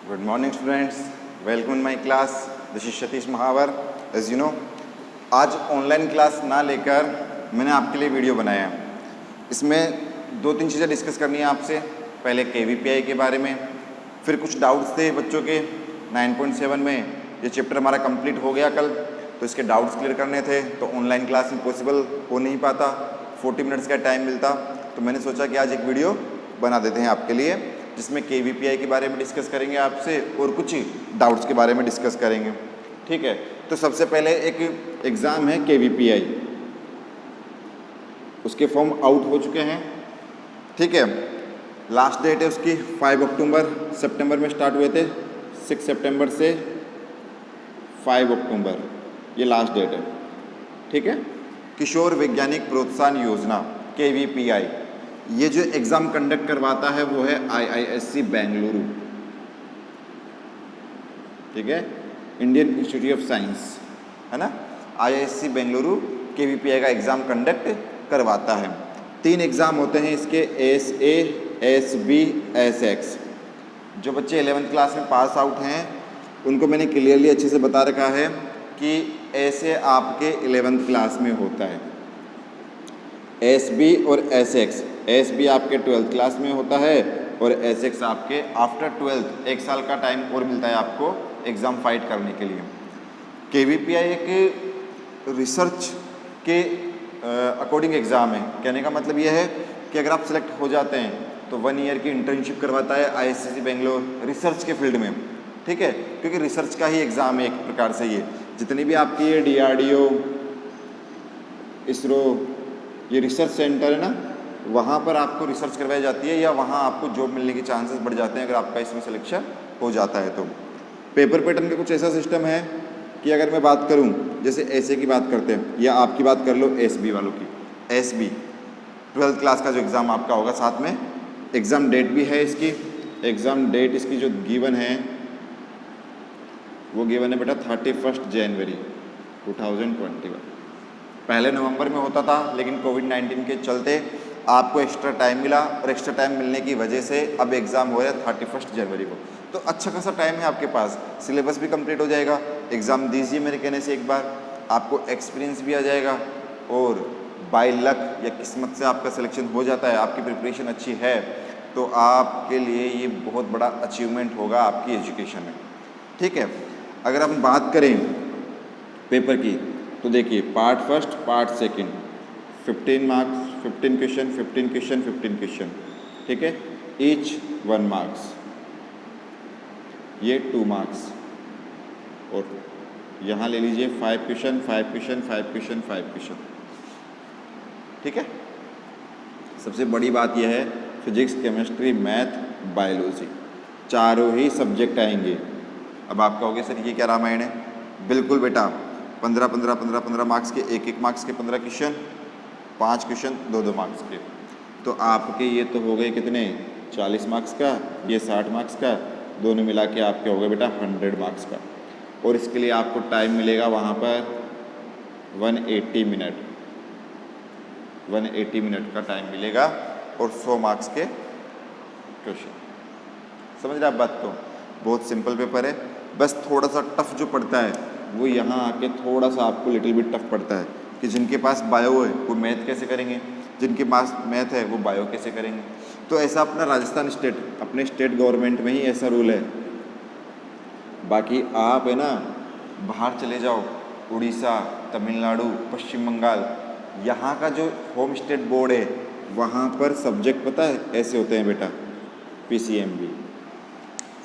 Good morning students, welcome in my class. This is Satish Mahavar. As you know, आज online class ना लेकर मैंने आपके लिए वीडियो बनाया है। इसमें दो तीन चीज़ें डिस्कस करनी है आपसे। पहले KVPI के बारे में, फिर कुछ डाउट्स थे बच्चों के 9.7 में। ये चैप्टर हमारा कंप्लीट हो गया कल, तो इसके डाउट्स क्लियर करने थे। तो ऑनलाइन क्लास में पॉसिबल हो नहीं पाता, 40 मिनट्स का टाइम मिलता, तो मैंने सोचा कि आज एक वीडियो बना देते हैं आपके लिए, जिसमें KVPI के बारे में डिस्कस करेंगे आपसे और कुछ डाउट्स के बारे में डिस्कस करेंगे। ठीक है, तो सबसे पहले एक एग्ज़ाम है KVPI, उसके फॉर्म आउट हो चुके हैं। ठीक है, लास्ट डेट है उसकी 5 अक्टूबर, सितंबर में स्टार्ट हुए थे, 6 सितंबर से 5 अक्टूबर ये लास्ट डेट है। ठीक है, किशोर वैज्ञानिक प्रोत्साहन योजना KVPI, ये जो एग्ज़ाम कंडक्ट करवाता है वो है IISc बेंगलुरु। ठीक है, इंडियन इंस्टीट्यूट ऑफ साइंस है ना। IISc बेंगलुरु KVPI का एग्ज़ाम कंडक्ट करवाता है। 3 एग्ज़ाम होते हैं इसके, SA, SB, SX। जो बच्चे 11th क्लास में पास आउट हैं उनको मैंने क्लियरली अच्छे से बता रखा है कि ऐसे आपके 11th क्लास में होता है। SB और SX, SB आपके 12th क्लास में होता है और SX आपके आफ्टर 12th 1 साल का टाइम और मिलता है आपको एग्ज़ाम फाइट करने के लिए। KVPI एक रिसर्च के अकॉर्डिंग एग्ज़ाम है। कहने का मतलब ये है कि अगर आप सेलेक्ट हो जाते हैं तो 1 ईयर की इंटर्नशिप करवाता है IISc बेंगलोर रिसर्च के फील्ड में। ठीक है, क्योंकि रिसर्च का ही एग्ज़ाम है एक प्रकार से। ये जितनी भी आपकी ये DRDO, इसरो, ये रिसर्च सेंटर है ना, वहाँ पर आपको रिसर्च करवाई जाती है या वहाँ आपको जॉब मिलने के चांसेस बढ़ जाते हैं अगर आपका इसमें सिलेक्शन हो जाता है। तो पेपर पैटर्न का कुछ ऐसा सिस्टम है कि अगर मैं बात करूं, जैसे ऐसे की बात करते हैं या आपकी बात कर लो SB वालों की, SB 12th क्लास का जो एग्ज़ाम आपका होगा, साथ में एग्ज़ाम डेट भी है इसकी। एग्ज़ाम डेट इसकी जो गिवन है वो गिवन है बेटा 31 जनवरी 2021। पहले नवंबर में होता था, लेकिन कोविड-19 के चलते आपको एक्स्ट्रा टाइम मिला और एक्स्ट्रा टाइम मिलने की वजह से अब एग्ज़ाम हो रहा है 31 जनवरी को। तो अच्छा खासा टाइम है आपके पास, सिलेबस भी कंप्लीट हो जाएगा। एग्ज़ाम दीजिए मेरे कहने से एक बार, आपको एक्सपीरियंस भी आ जाएगा और बाय लक या किस्मत से आपका सिलेक्शन हो जाता है, आपकी प्रिपरेशन अच्छी है, तो आपके लिए ये बहुत बड़ा अचीवमेंट होगा आपकी एजुकेशन में। ठीक है, अगर हम बात करें पेपर की तो देखिए, part first, part second, 15 marks, 15 question, 15 question, 15 question. ठीक है, ईच 1 मार्क्स, ये 2 मार्क्स। और यहाँ ले लीजिए 5 क्वेश्चन, 5 क्वेश्चन, 5 क्वेश्चन, 5 क्वेश्चन। ठीक है, सबसे बड़ी बात यह है फिजिक्स, केमिस्ट्री, मैथ, बायोलॉजी, चारों ही सब्जेक्ट आएंगे। अब आप कहोगे सर ये क्या रामायण है? बिल्कुल बेटा, 15 15 15 15 मार्क्स के, 1 मार्क्स के 15 क्वेश्चन, 5 क्वेश्चन 2 मार्क्स के। तो आपके ये तो हो गए कितने, 40 मार्क्स का, ये 60 मार्क्स का, दोनों मिला के आपके हो गए बेटा 100 मार्क्स का। और इसके लिए आपको टाइम मिलेगा वहाँ पर 180 मिनट, 180 मिनट का टाइम मिलेगा और 100 मार्क्स के क्वेश्चन। समझ रहे आप बात को? बहुत सिंपल पेपर है, बस थोड़ा सा टफ जो पड़ता है वो यहाँ आके थोड़ा सा आपको लिटिल बिट टफ पड़ता है कि जिनके पास बायो है वो मैथ कैसे करेंगे, जिनके पास मैथ है वो बायो कैसे करेंगे। तो ऐसा अपना राजस्थान स्टेट, अपने स्टेट गवर्नमेंट में ही ऐसा रूल है। बाकी आप है ना बाहर चले जाओ, उड़ीसा, तमिलनाडु, पश्चिम बंगाल, यहाँ का जो होम स्टेट बोर्ड है वहाँ पर सब्जेक्ट पता है ऐसे होते हैं बेटा, PCMB,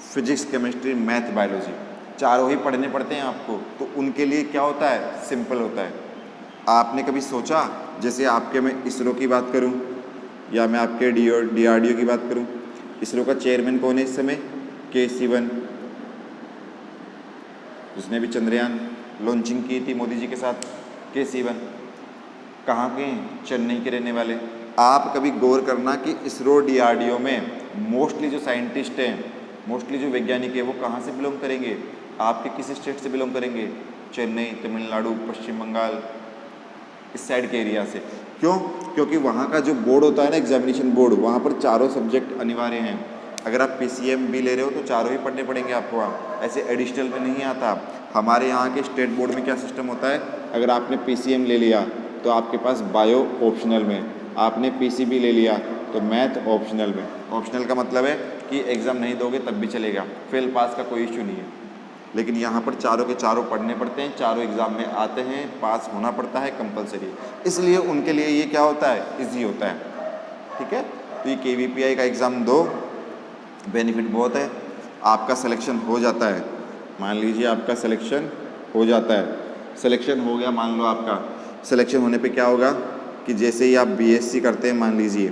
physics, chemistry, math, biology, चारों ही पढ़ने पड़ते हैं आपको। तो उनके लिए क्या होता है, सिंपल होता है। आपने कभी सोचा, जैसे आपके मैं इसरो की बात करूं या मैं आपके DRDO की बात करूं, इसरो का चेयरमैन कौन है इस समय? K Sivan, जिसने भी चंद्रयान लॉन्चिंग की थी मोदी जी के साथ। K Sivan कहाँ के? चेन्नई के रहने वाले। आप कभी गौर करना कि इसरो DRDO में मोस्टली जो साइंटिस्ट हैं, मोस्टली जो वैज्ञानिक है वो कहाँ से बिलोंग करेंगे? आपके किस स्टेट से बिलोंग करेंगे? चेन्नई, तमिलनाडु, पश्चिम बंगाल, इस साइड के एरिया से। क्यों? क्योंकि वहाँ का जो बोर्ड होता है ना, एग्जामिनेशन बोर्ड, वहाँ पर चारों सब्जेक्ट अनिवार्य हैं। अगर आप PCM भी ले रहे हो तो चारों ही पढ़ने पड़ेंगे आपको, वहाँ ऐसे एडिशनल में नहीं आता। हमारे यहाँ के स्टेट बोर्ड में क्या सिस्टम होता है, अगर आपने PCM ले लिया तो आपके पास बायो ऑप्शनल में, आपने PCB ले लिया तो मैथ ऑप्शनल में। ऑप्शनल का मतलब है कि एग्ज़ाम नहीं दोगे तब भी चलेगा, फेल पास का कोई इश्यू नहीं है। लेकिन यहाँ पर चारों के चारों पढ़ने पड़ते हैं, चारों एग्ज़ाम में आते हैं, पास होना पड़ता है कंपलसरी, इसलिए उनके लिए ये क्या होता है, ईजी होता है। ठीक है, तो ये KVPI का एग्ज़ाम दो, बेनिफिट बहुत है, आपका सिलेक्शन हो जाता है। मान लीजिए आपका सिलेक्शन हो जाता है, सिलेक्शन हो गया, मान लो आपका सिलेक्शन होने पे क्या होगा कि जैसे ही आप BSc करते हैं, मान लीजिए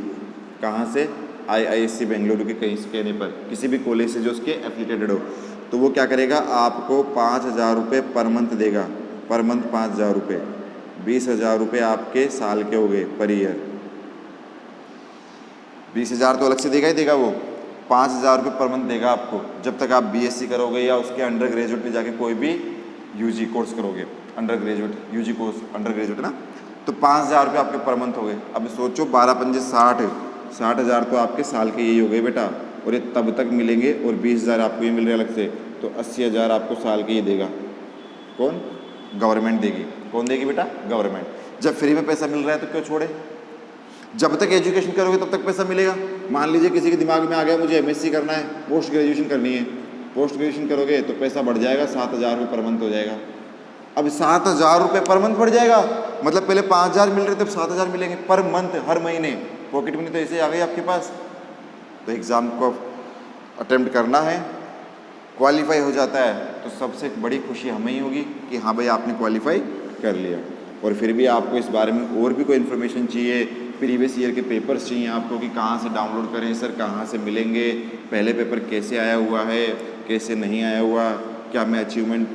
कहाँ से, IISc बेंगलुरु के कहीं कहने पर, किसी भी कॉलेज से जो उसके एफिलिएटेड हो, तो वो क्या करेगा, आपको 5,000 रुपये पर मंथ देगा, पर मंथ 5,000 रुपये, 20,000 रुपये आपके साल के हो गए पर ईयर। 20,000 तो अलग से देगा ही देगा, वो 5,000 रुपये पर मंथ देगा आपको जब तक आप BSc करोगे या उसके अंडर ग्रेजुएट में जाके कोई भी UG कोर्स करोगे, under graduate UG course under graduate ना, तो 5,000 रुपये आपके पर मंथ हो गए। अब सोचो 12 पंजे 60,000 तो आपके साल के यही हो गए बेटा, और ये तब तक मिलेंगे, और 20,000 आपको ये मिल रहे अलग से, तो 80,000 आपको साल के ये देगा। कौन? गवर्नमेंट देगी। कौन देगी बेटा? गवर्नमेंट। जब फ्री में पैसा मिल रहा है तो क्यों छोड़े, जब तक एजुकेशन करोगे तब तक पैसा मिलेगा। मान लीजिए किसी के दिमाग में आ गया मुझे MSc करना है, पोस्ट ग्रेजुएशन करनी है, पोस्ट ग्रेजुएशन करोगे तो पैसा बढ़ जाएगा, 7,000 रुपये पर मंथ हो जाएगा। अब 7,000 रुपये पर मंथ बढ़ जाएगा, मतलब पहले 5,000 मिल रहे थे, अब 7,000 मिलेंगे पर मंथ, हर महीने। पॉकेट मनी तो ऐसे आ गई आपके पास। तो एग्ज़ाम को अटेम्प्ट करना है, क्वालिफाई हो जाता है तो सबसे बड़ी खुशी हमें ही होगी कि हाँ भाई आपने क्वालिफाई कर लिया। और फिर भी आपको इस बारे में और भी कोई इन्फॉर्मेशन चाहिए, प्रीवियस ईयर के पेपर्स चाहिए आपको कि कहाँ से डाउनलोड करें सर, कहाँ से मिलेंगे, पहले पेपर कैसे आया हुआ है, कैसे नहीं आया हुआ, क्या मैं अचीवमेंट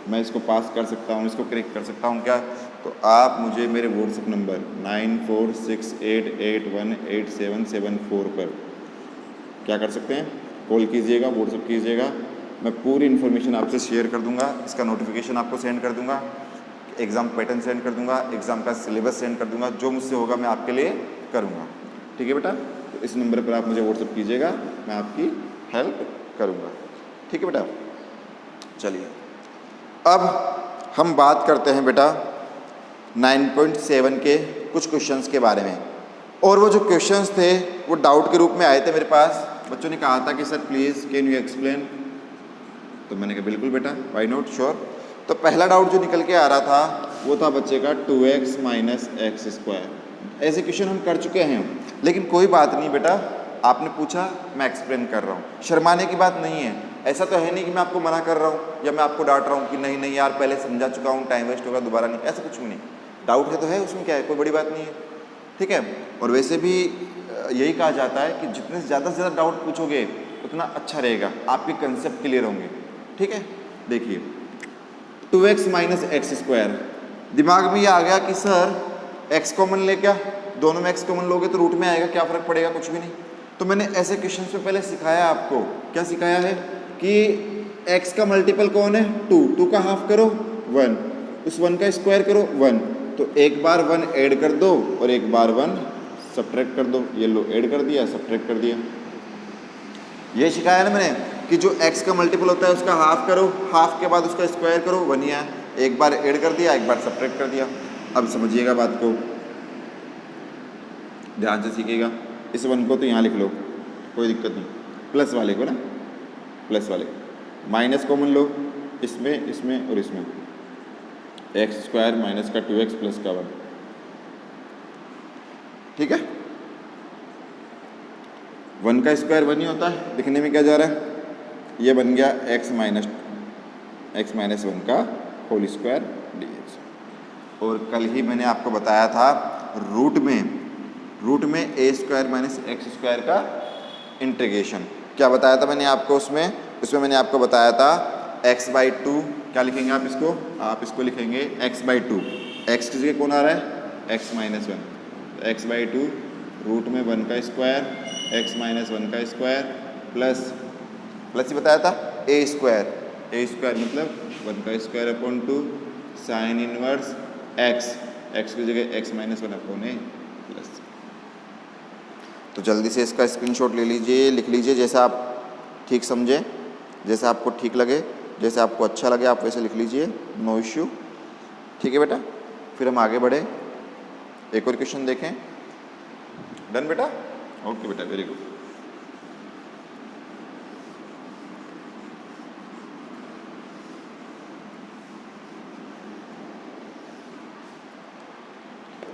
मैं इसको पास कर सकता हूँ, इसको क्रैक कर सकता हूँ क्या, तो आप मुझे मेरे व्हाट्सएप नंबर 9468818774 पर क्या कर सकते हैं, कॉल कीजिएगा, व्हाट्सएप कीजिएगा। मैं पूरी इन्फॉर्मेशन आपसे शेयर कर दूंगा, इसका नोटिफिकेशन आपको सेंड कर दूंगा, एग्ज़ाम पैटर्न सेंड कर दूंगा, एग्ज़ाम का सिलेबस सेंड कर दूंगा, जो मुझसे होगा मैं आपके लिए करूंगा। ठीक है बेटा, तो इस नंबर पर आप मुझे व्हाट्सएप कीजिएगा, मैं आपकी हेल्प करूंगा। ठीक है बेटा, चलिए अब हम बात करते हैं बेटा 9.7 के कुछ क्वेश्चंस के बारे में। और वो जो क्वेश्चंस थे वो डाउट के रूप में आए थे मेरे पास, बच्चों ने कहा था कि sir please can you explain, तो मैंने कहा बिल्कुल बेटा, वाई नॉट, श्योर। तो पहला डाउट जो निकल के आ रहा था वो था बच्चे का 2x माइनस एक्स स्क्वायर। ऐसे क्वेश्चन हम कर चुके हैं, लेकिन कोई बात नहीं बेटा, आपने पूछा मैं एक्सप्लेन कर रहा हूँ, शर्माने की बात नहीं है। ऐसा तो है नहीं कि मैं आपको मना कर रहा हूँ या मैं आपको डांट रहा हूँ कि नहीं नहीं यार पहले समझा चुका हूँ, टाइम वेस्ट होगा, दोबारा नहीं, ऐसा कुछ भी नहीं। डाउट है तो है, उसमें क्या है, कोई बड़ी बात नहीं है। ठीक है, और वैसे भी यही कहा जाता है कि जितने ज़्यादा से ज़्यादा डाउट पूछोगे उतना अच्छा रहेगा, आपके कंसेप्ट क्लियर होंगे। ठीक है, देखिए 2x माइनस एक्स स्क्वायर, दिमाग में ये आ गया कि सर x कॉमन ले, क्या दोनों में x कॉमन लोगे तो रूट में आएगा, क्या फ़र्क पड़ेगा, कुछ भी नहीं। तो मैंने ऐसे क्वेश्चन में पहले सिखाया आपको, क्या सिखाया है कि x का मल्टीपल कौन है, 2 का हाफ करो 1, उस 1 का स्क्वायर करो 1, तो एक बार 1 ऐड कर दो और एक बार 1 सब्ट्रैक्ट कर दो। ये लो ऐड कर दिया, सब्ट्रैक्ट कर दिया। ये सिखाया ना मैंने कि जो x का मल्टीपल होता है उसका हाफ करो, हाफ के बाद उसका स्क्वायर करो 1 ही आया, एक बार ऐड कर दिया, एक बार सब्ट्रैक्ट कर दिया। अब समझिएगा बात को, ध्यान से सीखिएगा। इस 1 को तो यहाँ लिख लो, कोई दिक्कत नहीं, प्लस वाले को ना, प्लस वाले माइनस कॉमन लो, इसमें इसमें और इसमें, एक्स स्क्वायर माइनस का 2x प्लस का 1। ठीक है, 1 का स्क्वायर 1 ही होता है, दिखने में क्या जा रहा है, ये बन गया x माइनस 1 का होल स्क्वायर dx। और कल ही मैंने आपको बताया था रूट में a square minus x square का इंटीग्रेशन, क्या बताया था मैंने आपको, उसमें मैंने आपको बताया था x/2, क्या लिखेंगे आप इसको लिखेंगे x/2, x की जगह कौन आ रहा है, x माइनस 1, x/2 रूट में 1 का स्क्वायर, x माइनस 1 का स्क्वायर प्लस ही बताया था a स्क्वायर मतलब 1 का square upon 2 sine inverse x की जगह x minus 1 upon a plus. तो जल्दी से इसका स्क्रीनशॉट ले लीजिए, लिख लीजिए, जैसा आप ठीक समझें, जैसे आपको ठीक लगे, जैसे आपको अच्छा लगे आप वैसे लिख लीजिए, नो इश्यू। ठीक है बेटा, फिर हम आगे बढ़े, एक और क्वेश्चन देखें। डन बेटा? ओके बेटा, वेरी गुड।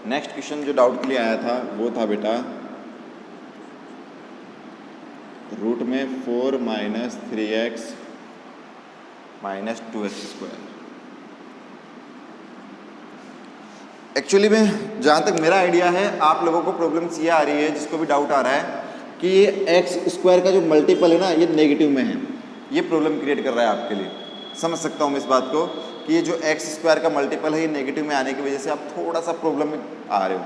नेक्स्ट क्वेश्चन जो डाउट के लिए आया था वो था बेटा, रूट में 4 minus 3x minus 2x square. Actually में जहाँ तक मेरा आइडिया है, आप लोगों को प्रॉब्लम्स ये आ रही है, जिसको भी डाउट आ रहा है कि ये एक्स स्क्वायर का जो मल्टीपल है ना, ये नेगेटिव में है, ये प्रॉब्लम क्रिएट कर रहा है आपके लिए। समझ सकता हूँ मैं इस बात को कि ये जो एक्स स्क्वायर का मल्टीपल है ये नेगेटिव में आने की वजह से आप थोड़ा सा प्रॉब्लम में आ रहे हो।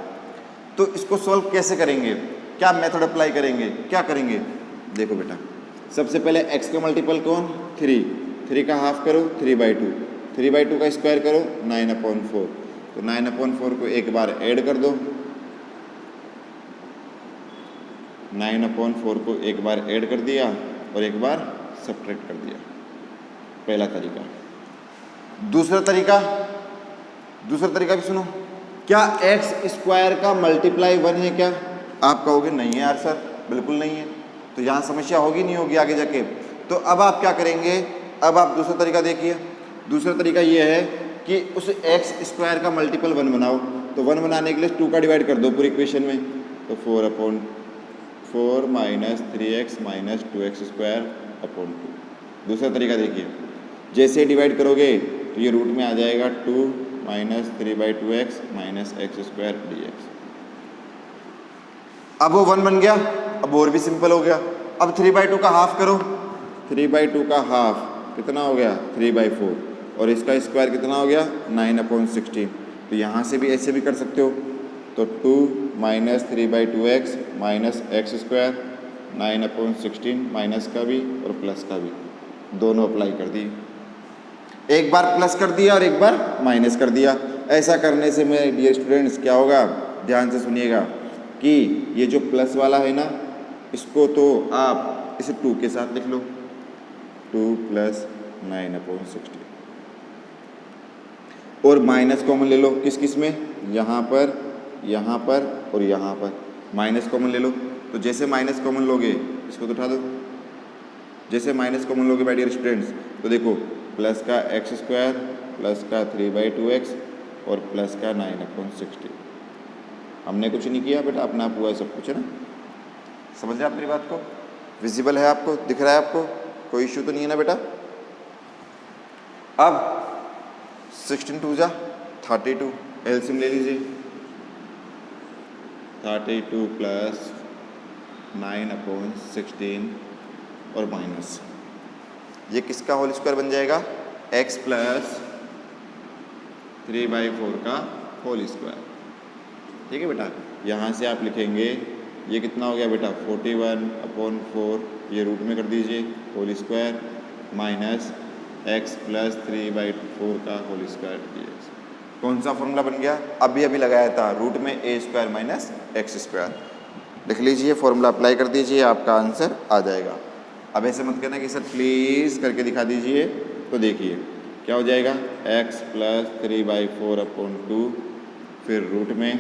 तो इसको सॉल्व कैसे करेंगे, क्या मेथड अप्लाई करेंगे, क्या करेंगे? देखो बेटा, सबसे पहले एक्स का मल्टीपल कौन? 3 का हाफ करो 3/2, 3/2 का स्क्वायर करो 9/4। तो 9/4 को एक बार ऐड कर दो, 9/4 को एक बार ऐड कर दिया और एक बार सब्ट्रैक्ट कर दिया। पहला तरीका। दूसरा तरीका भी सुनो। क्या एक्स स्क्वायर का मल्टीप्लाई 1 है क्या? आप कहोगे नहीं है यार सर, बिल्कुल नहीं है। तो यहाँ समस्या होगी नहीं होगी आगे जाके? तो अब आप क्या करेंगे, अब आप दूसरा तरीका देखिए। दूसरा तरीका ये है कि उस एक्स स्क्वायर का मल्टीपल 1 बनाओ। तो 1 बनाने के लिए 2 का डिवाइड कर दो पूरी इक्वेशन में, तो 4/4 minus 3x minus 2x square upon 2। दूसरा तरीका देखिए, जैसे डिवाइड करोगे तो ये रूट में आ जाएगा 2 minus 3/2x minus x square dx। अब वो 1 बन गया, अब और भी सिंपल हो गया। अब 3/2 का हाफ करो, 3/2 का हाफ कितना हो गया? 3/4, और इसका स्क्वायर कितना हो गया? 9/16। तो यहाँ से भी ऐसे भी कर सकते हो, तो 2 minus 3/2x minus x square 9/16, minus का भी और प्लस का भी दोनों अप्लाई कर दी। एक बार प्लस कर दिया और एक बार माइनस कर दिया। ऐसा करने से मेरे डियर स्टूडेंट्स क्या होगा, ध्यान से सुनिएगा, कि ये जो प्लस वाला है ना, इसको तो आप इसे 2 के साथ लिख लो, 2 प्लस 9/16, और माइनस कॉमन ले लो किस किस में? यहाँ पर और यहाँ पर माइनस कॉमन ले लो। तो जैसे माइनस कॉमन लोगे, इसको तो उठा दो, जैसे माइनस कॉमन लोगे माय डियर स्टूडेंट्स, तो देखो प्लस का x स्क्वायर प्लस का 3/2x और प्लस का 9/16। हमने कुछ नहीं किया बेटा, अपना आप हुआ है सब कुछ, है ना? समझ रहे आप मेरी बात को? विजिबल है आपको, दिख रहा है आपको? कोई इश्यू तो नहीं है ना बेटा? अब 16 2 जा 32, एलसीएम ले लीजिए, 32 प्लस 9/16 और माइनस, ये किसका होल स्क्वायर बन जाएगा? x प्लस 3/4 का होल स्क्वायर। ठीक है बेटा, यहाँ से आप लिखेंगे ये कितना हो गया बेटा? 41/4, ये रूट में कर दीजिए whole square minus x plus 3/4 का होल स्क्वायर dx। कौन सा फॉर्मूला बन गया? अभी लगाया था, रूट में a square minus x square. लिख लीजिए, फॉर्मूला अप्लाई कर दीजिए, आपका आंसर आ जाएगा। अब ऐसे मत कहना कि सर प्लीज़ करके दिखा दीजिए। तो देखिए क्या हो जाएगा, x प्लस 3/4/2, फिर रूट में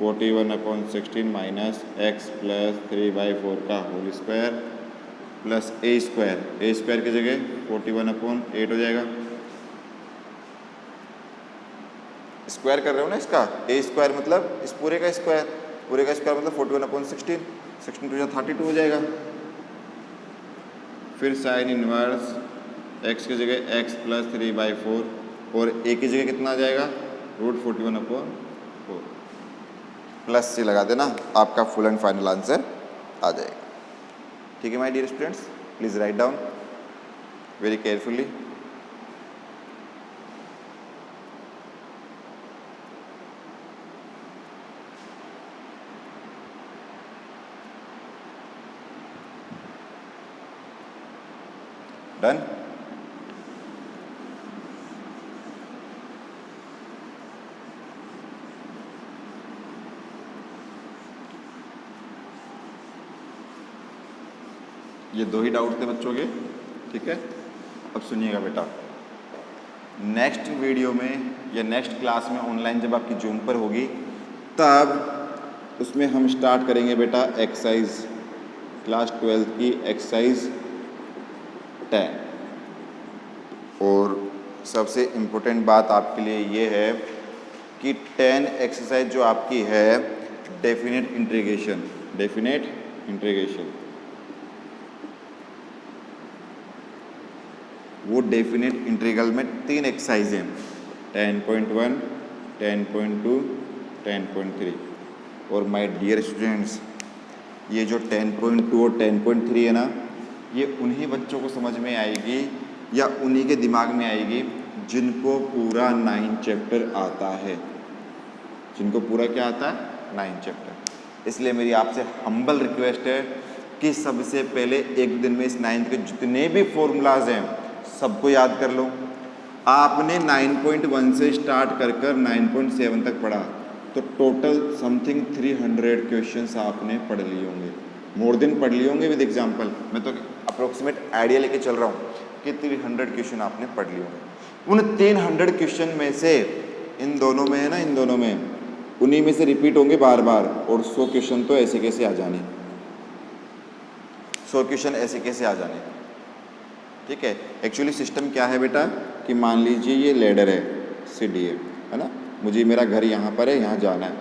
41/16 माइनस x प्लस 3/4 का whole square plus a square की जगह 41/8 हो जाएगा। स्क्वायर कर रहे हो ना इसका, a स्क्वायर मतलब इस पूरे का स्क्वायर, पूरे का स्क्वायर मतलब 41/16, 16 2 32 हो जाएगा। फिर साइन इनवर्स x की जगह x प्लस 3/4 और a की जगह कितना आ जाएगा? रूट 41/4, प्लस से लगा देना, आपका फुल एंड फाइनल आंसर आ जाएगा। ठीक है my dear students, please write down very carefully. Done? ये 2 ही डाउट थे बच्चों के, ठीक है। अब सुनिएगा बेटा, नेक्स्ट वीडियो में या नेक्स्ट क्लास में ऑनलाइन जब आपकी जूम पर होगी तब उसमें हम स्टार्ट करेंगे बेटा एक्सरसाइज क्लास 12 की एक्सरसाइज 10। और सबसे इम्पोर्टेंट बात आपके लिए ये है कि 10 एक्सरसाइज जो आपकी है डेफिनेट इंटीग्रेशन, डेफिनेट इंटीग्रेशन, वो डेफिनेट इंटीग्रल में 3 एक्सरसाइज हैं, 10.1, 10.2, 10.3। और माय डियर स्टूडेंट्स, ये जो 10.2 और 10.3 है ना, ये उन्हीं बच्चों को समझ में आएगी या उन्हीं के दिमाग में आएगी जिनको पूरा 9 चैप्टर आता है, जिनको पूरा क्या आता है 9 चैप्टर। इसलिए मेरी आपसे हम्बल रिक्वेस्ट है कि सबसे पहले एक दिन में इस 9th के जितने भी फॉर्मूलाज हैं सबको याद कर लो। आपने 9.1 से स्टार्ट कर 9.7 तक पढ़ा तो टोटल समथिंग 300 क्वेश्चंस आपने पढ़ लिए होंगे, मोर देन पढ़ लिए होंगे विद एग्जांपल। मैं तो अप्रोक्सीमेट आइडिया लेके चल रहा हूँ कि 300 क्वेश्चन आपने पढ़ लिए होंगे। उन 300 क्वेश्चन में से इन दोनों में है ना, इन दोनों में उन्हीं में से रिपीट होंगे बार बार, और 100 क्वेश्चन तो ऐसे कैसे आ जाने, 100 क्वेश्चन ऐसे कैसे आ जाने, ठीक है। एक्चुअली सिस्टम क्या है बेटा कि मान लीजिए ये लैडर है, सीढ़ी है ना, मुझे मेरा घर यहाँ पर है, यहाँ जाना है।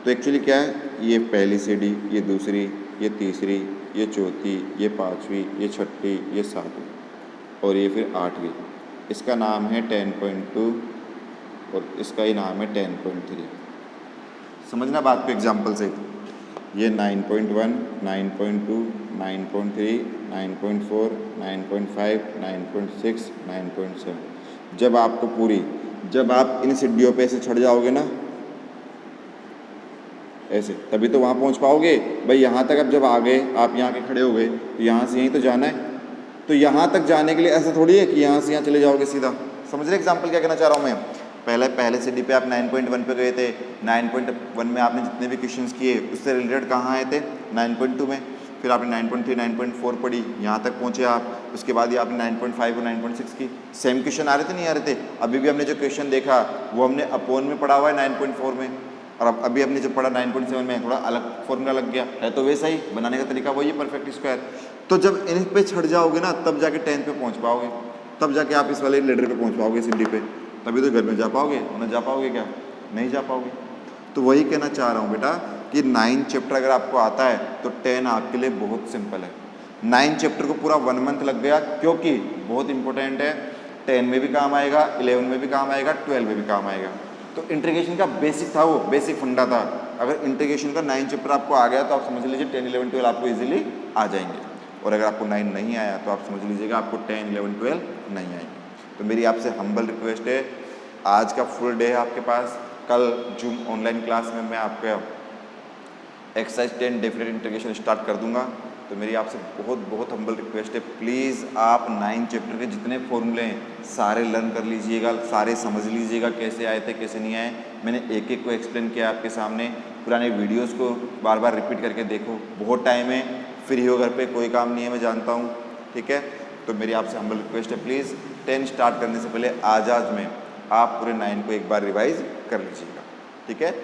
तो एक्चुअली क्या है, ये पहली सीढ़ी, ये दूसरी, ये तीसरी, ये चौथी, ये पाँचवीं, ये छठी, ये सातवीं और ये फिर 8वीं। इसका नाम है 10.2 और इसका ही नाम है 10.3। समझना बात को एग्जाम्पल से, ये 9.1, 9.2, 9.3, 9.4, 9.5, 9.6, 9.7। जब आपको पूरी, जब आप इन सीढ़ियों पे ऐसे चढ़ जाओगे ना ऐसे, तभी तो वहाँ पहुँच पाओगे भाई। यहाँ तक अब जब आ गए, आप यहाँ के खड़े हो गए तो यहाँ से यहीं तो जाना है। तो यहाँ तक जाने के लिए ऐसा थोड़ी है कि यहाँ से यहाँ चले जाओगे सीधा। समझ रहे एग्जाम्पल क्या कहना चाह रहा हूँ मैं। पहले सीढ़ी पे आप 9.1 पे गए थे, 9.1 में आपने जितने भी क्वेश्चंस किए उससे रिलेटेड कहाँ आए थे 9.2 में, फिर आपने 9.3, 9.4 पढ़ी, यहाँ तक पहुँचे आप। उसके बाद ये आपने 9.5 और 9.6 की। सेम क्वेश्चन आ रहे थे नहीं आ रहे थे। अभी भी हमने जो क्वेश्चन देखा वो हमने अपॉन में पढ़ा हुआ है 9.4 में, और अब अभी हमने जो पढ़ा 9.7 में थोड़ा अलग फॉर्मूला लग गया है, तो वैसा ही बनाने का तरीका वही है, परफेक्ट स्क्वायर। तो जब इन पे छड़ जाओगे ना तब जाके 10 पे पहुँच पाओगे, तब जाके आप इस वाले लेडर पे पहुँच पाओगे, सीढ़ी पे, तभी तो घर में जा पाओगे, ना जा पाओगे क्या, नहीं जा पाओगे। तो वही कहना चाह रहा हूँ बेटा कि 9 चैप्टर अगर आपको आता है तो 10 आपके लिए बहुत सिंपल है। 9 चैप्टर को पूरा 1 मंथ लग गया क्योंकि बहुत इंपॉर्टेंट है, 10 में भी काम आएगा, 11 में भी काम आएगा, 12 में भी काम आएगा। तो इंटीग्रेशन का बेसिक था, वो बेसिक फंडा था। अगर इंटीग्रेशन का 9 चैप्टर आपको आ गया तो आप समझ लीजिए 10, 11, 12 आपको ईजिली आ जाएंगे। और अगर आपको 9 नहीं आया तो आप समझ लीजिएगा आपको 10, 11, 12 नहीं आएंगे। तो मेरी आपसे हम्बल रिक्वेस्ट है, आज का फुल डे है आपके पास, कल जूम ऑनलाइन क्लास में मैं आपका एक्सरसाइज 10 डेफिनेट इंटीग्रेशन स्टार्ट कर दूंगा। तो मेरी आपसे बहुत हम्बल रिक्वेस्ट है, प्लीज़ आप 9 चैप्टर के जितने फॉर्मूले हैं सारे लर्न कर लीजिएगा, सारे समझ लीजिएगा कैसे आए थे कैसे नहीं आए। मैंने एक एक को एक्सप्लेन किया आपके सामने, पुराने वीडियोस को बार बार रिपीट करके देखो। बहुत टाइम है, फ्री हो घर पे, कोई काम नहीं है, मैं जानता हूँ, ठीक है। तो मेरी आपसे हम्बल रिक्वेस्ट है, प्लीज़ 10 स्टार्ट करने से पहले आज में आप पूरे 9 को एक बार रिवाइज कर लीजिएगा, ठीक है।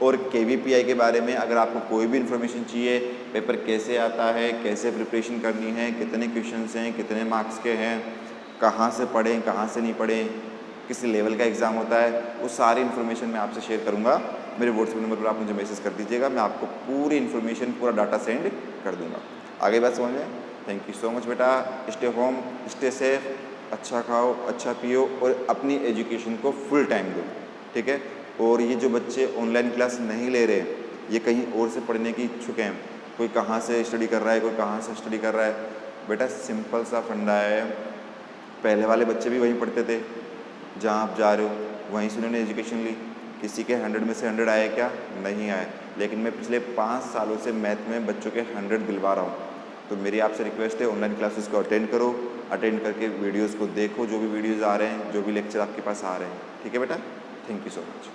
और KVPI के बारे में अगर आपको कोई भी इन्फॉर्मेशन चाहिए, पेपर कैसे आता है, कैसे प्रिपरेशन करनी है, कितने क्वेश्चंस हैं, कितने मार्क्स के हैं, कहाँ से पढ़ें कहाँ से नहीं पढ़ें, किस लेवल का एग्ज़ाम होता है, वो सारी इन्फॉर्मेशन मैं आपसे शेयर करूँगा। मेरे व्हाट्सएप नंबर पर आप मुझे मैसेज कर दीजिएगा, मैं आपको पूरी इन्फॉर्मेशन, पूरा डाटा सेंड कर दूँगा। आगे बात समझ में। थैंक यू सो मच बेटा। स्टे होम, स्टे सेफ, अच्छा खाओ, अच्छा पियो और अपनी एजुकेशन को फुल टाइम दो, ठीक है। और ये जो बच्चे ऑनलाइन क्लास नहीं ले रहे, ये कहीं और से पढ़ने की इच्छुक हैं, कोई कहाँ से स्टडी कर रहा है, कोई कहाँ से स्टडी कर रहा है, बेटा सिंपल सा फंडा है। पहले वाले बच्चे भी वहीं पढ़ते थे जहाँ आप जा रहे हो, वहीं से उन्होंने एजुकेशन ली। किसी के 100 में से 100 आए क्या? नहीं आए। लेकिन मैं पिछले 5 सालों से मैथ में बच्चों के 100 दिलवा रहा हूँ। तो मेरी आपसे रिक्वेस्ट है, ऑनलाइन क्लासेस को अटेंड करो, अटेंड करके वीडियोस को देखो, जो भी वीडियोस आ रहे हैं, जो भी लेक्चर आपके पास आ रहे हैं, ठीक है बेटा। Thank you so much.